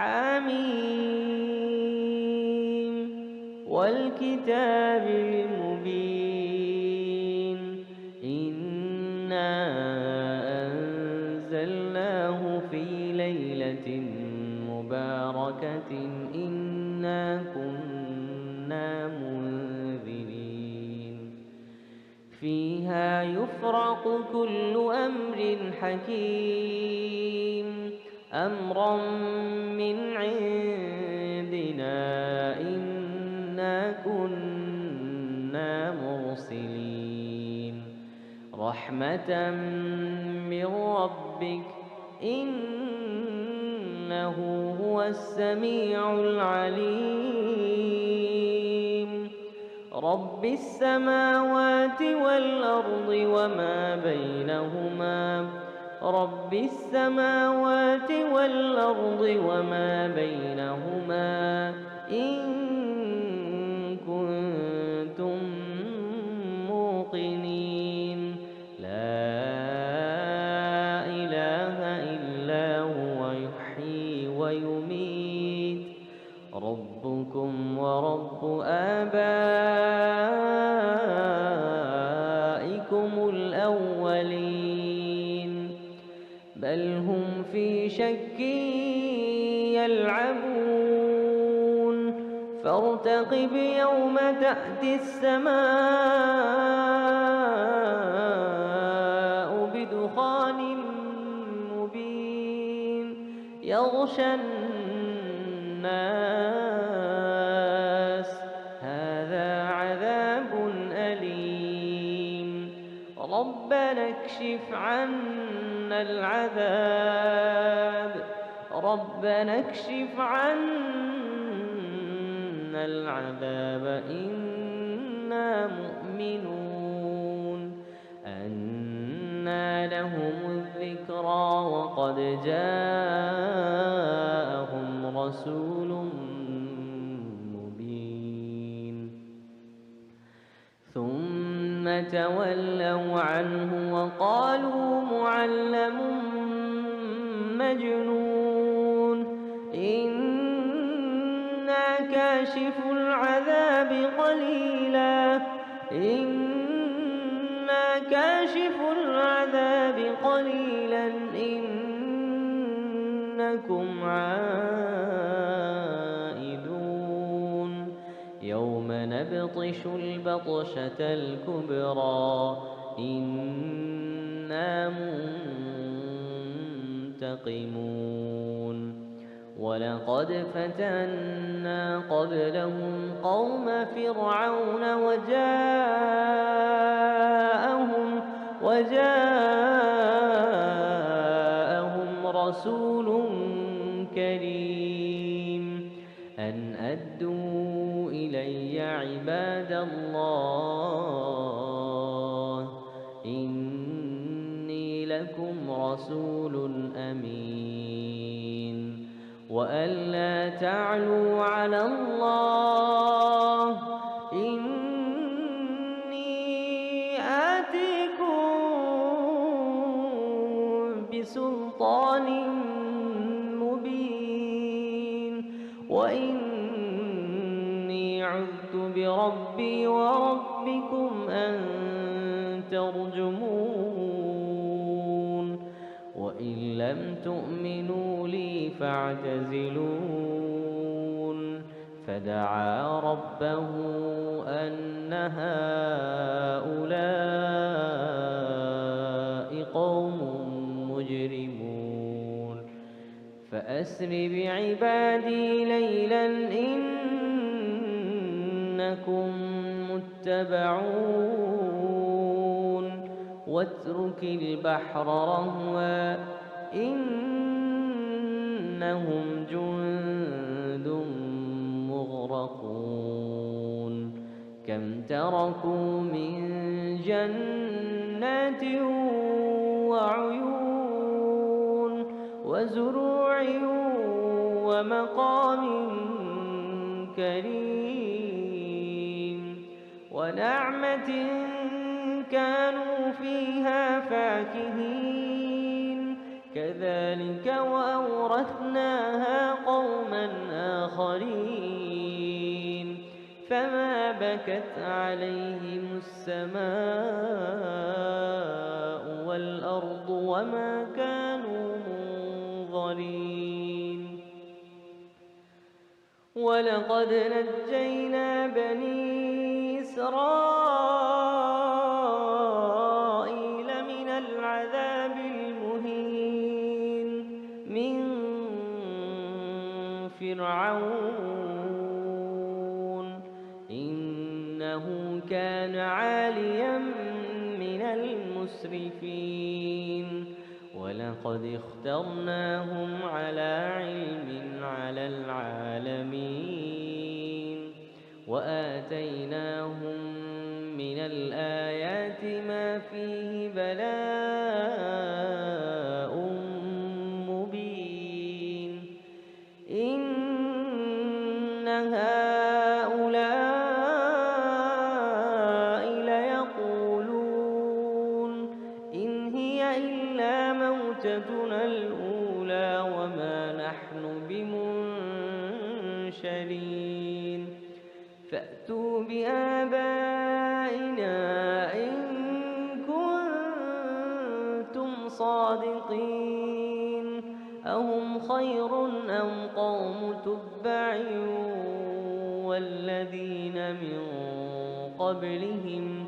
حميم والكتاب المبين إنا أنزلناه في ليلة مباركة إنا كنا منذرين فيها يفرق كل أمر حكيم أمرا من عندنا إنا كنا مرسلين رحمة من ربك إنه هو السميع العليم رب السماوات والأرض وما بينهما رب السماوات والأرض وما بينهما إن كنتم موقنين لا إله إلا هو يحيي ويميت ربكم ورب آبائكم الأولين بل هم في شك يلعبون فارتقب يوم تأتي السماء بدخان مبين يغشى الناس هذا عذاب أليم ربنا اكشف عنا العذاب ربنا اكشف عنا العذاب إنا مؤمنون أنى لهم الذكرى وقد جاءهم رسول مبين ثم تولوا عنه وقالوا معلم مجنون إنا كاشف العذاب قليلا إنا كاشف العذاب قليلا إنكم عائدون يوم نبطش البطشة الكبرى إنا منتقمون ولقد فتنا قبلهم قوم فرعون وجاءهم رسول كريم أن أدوا إلي عباد الله إني لكم رسول أمين وألا تعلوا على الله إني آتيكم بسلطان مبين وإني عذت بربي وربكم أن ترجمون وإن لم تؤمنوا لي فاعتزلون فدعا ربه أن هؤلاء قوم مجرمون فأسر بعبادي ليلا إنكم متبعون واترك البحر رهوا إنهم جند مغرقون كم تركوا من جنات وعيون وزروع ومقام كريم ونعمة كانوا فيها فاكهين كذلك وأورثناها قوما فما بكت عليهم السماء والأرض وما كانوا منظرين ولقد نجينا بني إسرائيل من العذاب المهين من فرعون إنه كان عاليا من المسرفين ولقد اخترناهم على علم على العالمين وآتيناهم من الآيات ما فيه بلاء مبين إن هؤلاء ليقولون إن هي إلا موتتنا الأولى وما نحن بمنشرين فأتوا بآبائنا إن كنتم صادقين أهم خير أم قوم تبع والذين من قبلهم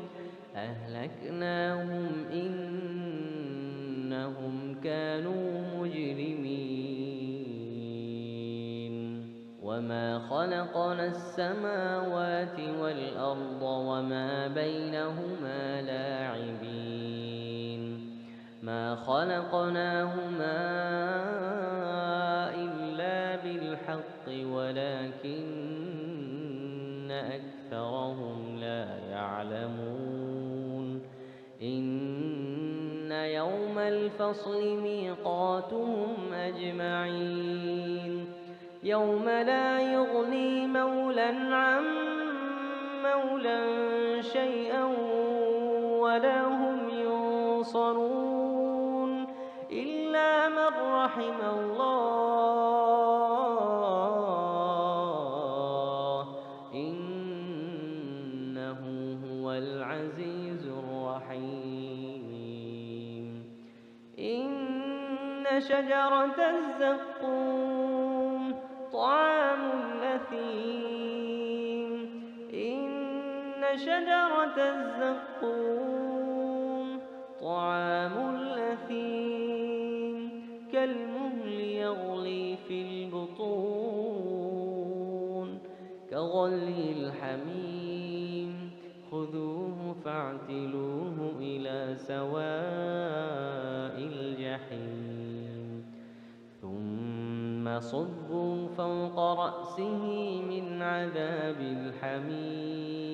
أهلكناهم إنهم كانوا مجرمين وما خلقنا السماوات والأرض وما بينهما لاعبين ما خلقناهما إلا بالحق ولكن أكثرهم لا يعلمون إن يوم الفصل ميقاتهم أجمعين يوم لا يغني مولى عن مولى شيئا ولا هم ينصرون إلا من رحم الله إنه هو العزيز الرحيم إن شجرة الزقوم طعام الأثيم إن شجرة الزقوم طعام الأثيم كالمهل يغلي في البطون كغلي الحميم خذوه فاعتلوه إلى سواء الجحيم ثم صبوا فوق رأسه من عذاب الحميم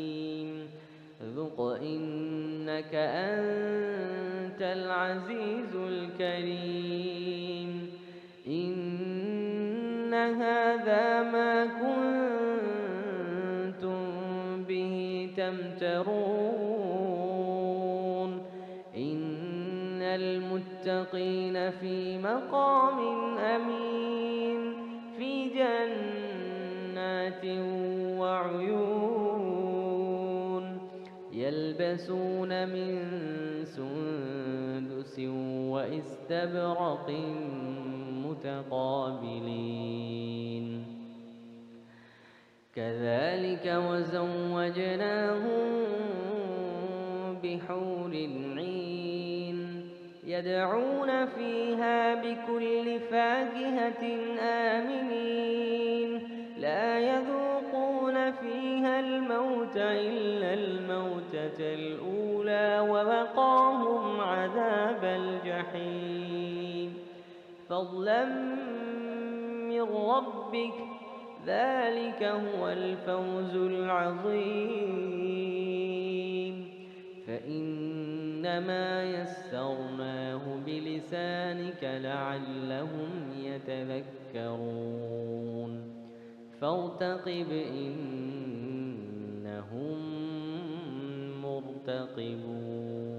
ذق إنك أنت العزيز الكريم إن هذا ما كنتم به تمترون إن المتقين في مقام أمين في جنات وعيون يلبسون من سندس وإستبرق متقابلين كذلك وزوجناهم بحور عين يدعون فيها بكل فاكهة آمنين لا يذوقون فيها الموت إلا الموتة الأولى ووقاهم عذاب الجحيم فضلا من ربك ذلك هو الفوز العظيم فإنما يسرناه بلسانك لعلهم يتذكرون فارتقب إنهم مرتقبون